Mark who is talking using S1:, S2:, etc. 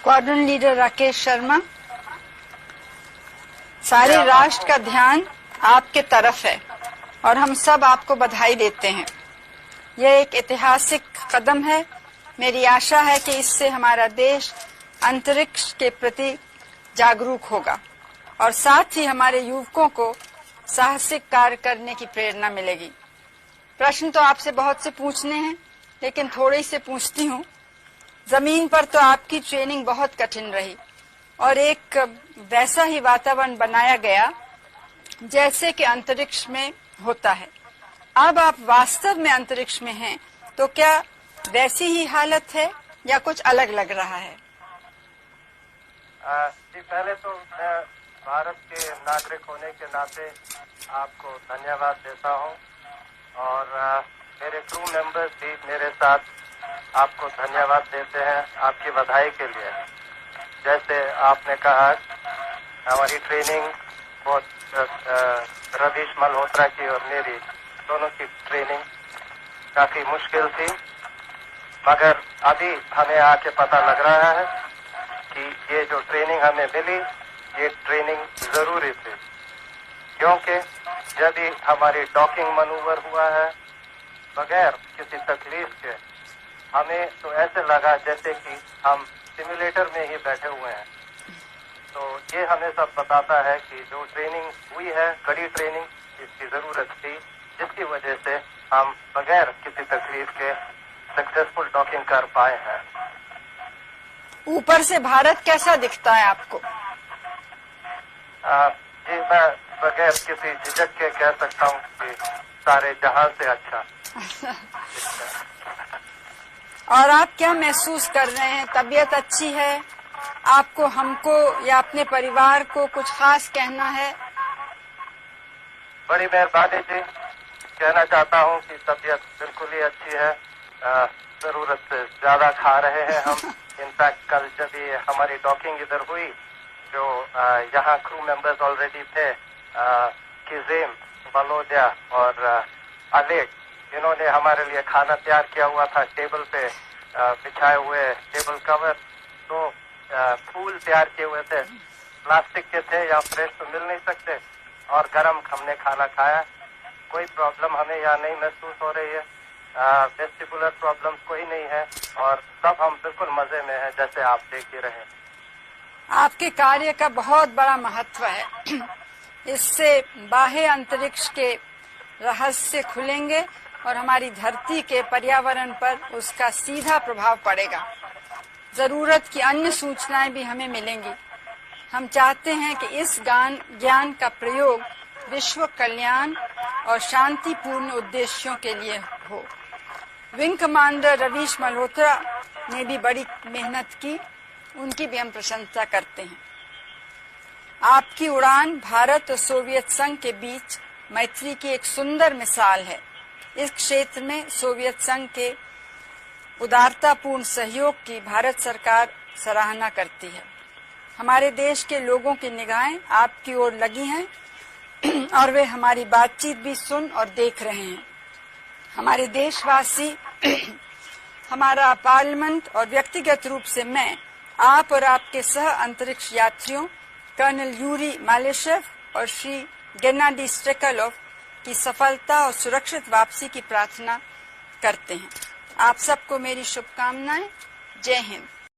S1: Squadron leader Rakesh Sharma, सारे राष्ट्र का ध्यान आपके तरफ है और हम सब आपको बधाई देते हैं। यह एक ऐतिहासिक कदम है। मेरी आशा है कि इससे हमारा देश अंतरिक्ष के प्रति जागरूक होगा और साथ ही हमारे युवकों को साहसिक कार्य करने की प्रेरणा मिलेगी। प्रश्न तो आपसे बहुत से पूछने हैं, लेकिन थोड़े से पूछती हूँ। जमीन पर तो आपकी ट्रेनिंग बहुत कठिन रही और एक वैसा ही वातावरण बनाया गया जैसे कि अंतरिक्ष में होता है। अब आप वास्तव में अंतरिक्ष में हैं, तो क्या वैसी ही हालत है या कुछ अलग लग रहा है?
S2: जी, पहले तो मैं भारत के नागरिक होने के नाते आपको धन्यवाद देता हूं और मेरे क्रू मेंबर्स भी मेरे साथ आपको धन्यवाद देते हैं आपकी बधाई के लिए। जैसे आपने कहा, हमारी ट्रेनिंग बहुत रवीश मल्होत्रा की और मेरी दोनों की ट्रेनिंग काफी मुश्किल थी, मगर अभी हमें आके पता लग रहा है कि ये जो ट्रेनिंग हमें मिली, ये ट्रेनिंग जरूरी थी, क्योंकि जब भी हमारी डॉकिंग मनूवर हुआ है बगैर किसी तकलीफ के, हमें तो ऐसे लगा जैसे कि हम सिमुलेटर में ही बैठे हुए हैं। तो ये हमें सब बताता है कि जो ट्रेनिंग हुई है, कड़ी ट्रेनिंग, इसकी जरूरत थी, जिसकी वजह से हम बगैर किसी तकलीफ के सक्सेसफुल डॉकिंग कर पाए हैं।
S1: ऊपर से भारत कैसा दिखता है आपको?
S2: जी, मैं बगैर किसी झिझक के कह सकता हूँ कि सारे जहां से अच्छा।
S1: और आप क्या महसूस कर रहे हैं? तबीयत अच्छी है आपको, हमको या अपने परिवार को कुछ खास कहना है?
S2: बड़ी मेहरबानी जी, कहना चाहता हूँ कि तबीयत बिल्कुल ही अच्छी है। जरूरत से ज्यादा खा रहे हैं हम। इनफैक्ट कल जब ये हमारी डॉकिंग इधर हुई, जो यहाँ क्रू मेंबर्स ऑलरेडी थे, किजेम, बलोदिया और अलेक, इन्होंने हमारे लिए खाना तैयार किया हुआ था, टेबल पे बिछाए हुए टेबल कवर। तो फूल तैयार किए हुए थे, प्लास्टिक के थे, या फ्रेश तो मिल नहीं सकते, और गरम हमने खाना खाया। कोई प्रॉब्लम हमें यहाँ नहीं महसूस हो रही है, वेस्टिबुलर प्रॉब्लम कोई नहीं है, और सब हम बिल्कुल मजे में हैं, जैसे आप देख ही रहे।
S1: आपके कार्य का बहुत बड़ा महत्व है। इससे बाह्य अंतरिक्ष के रहस्य खुलेंगे और हमारी धरती के पर्यावरण पर उसका सीधा प्रभाव पड़ेगा। जरूरत की अन्य सूचनाएं भी हमें मिलेंगी। हम चाहते हैं कि इस ज्ञान का प्रयोग विश्व कल्याण और शांतिपूर्ण उद्देश्यों के लिए हो। विंग कमांडर रवीश मल्होत्रा ने भी बड़ी मेहनत की, उनकी भी हम प्रशंसा करते हैं। आपकी उड़ान भारत और सोवियत संघ के बीच मैत्री की एक सुंदर मिसाल है। इस क्षेत्र में सोवियत संघ के उदारतापूर्ण सहयोग की भारत सरकार सराहना करती है। हमारे देश के लोगों की निगाहें आपकी ओर लगी हैं और वे हमारी बातचीत भी सुन और देख रहे हैं। हमारे देशवासी, हमारा पार्लियामेंट और व्यक्तिगत रूप से मैं आप और आपके सह अंतरिक्ष यात्रियों कर्नल यूरी मालेशेव और श्री गेनाडी स्ट्रेकालोव की सफलता और सुरक्षित वापसी की प्रार्थना करते हैं। आप सबको मेरी शुभकामनाएं। जय हिंद।